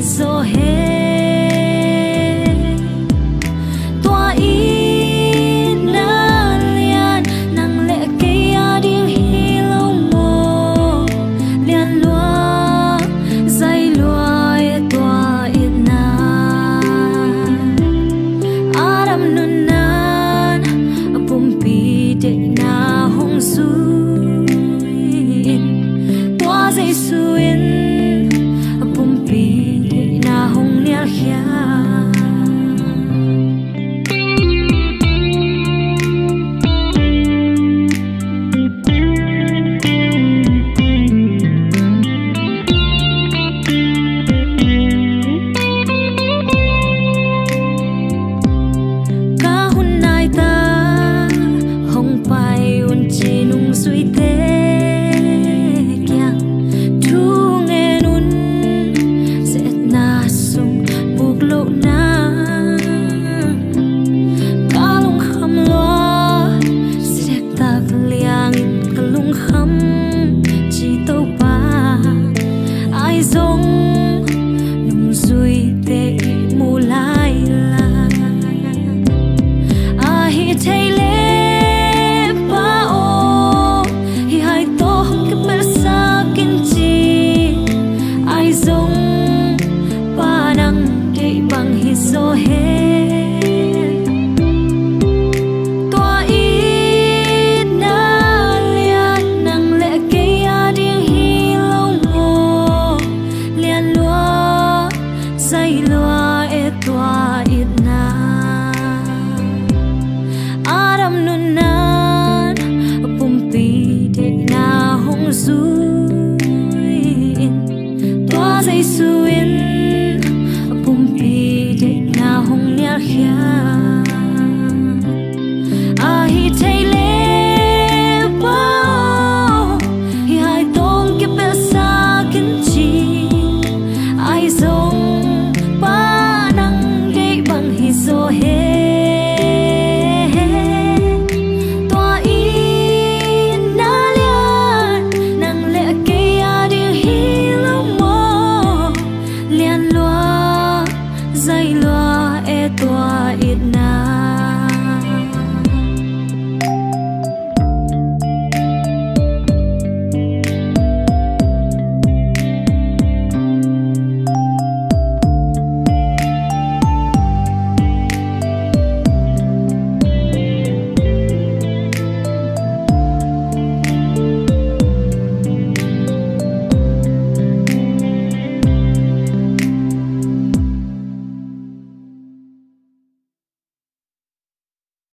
zo he tua in na lian nang le ke ya ding hi lo mo lian lua zai lua e tua in na aram nun nan pum pi de na hong su tua zai su in pum pi de na hong nia khia zo he tua in na lian nang le ke ya ding hi lo mo lian lua zai lua e tua in na aram nun nan pum pi de na hong zu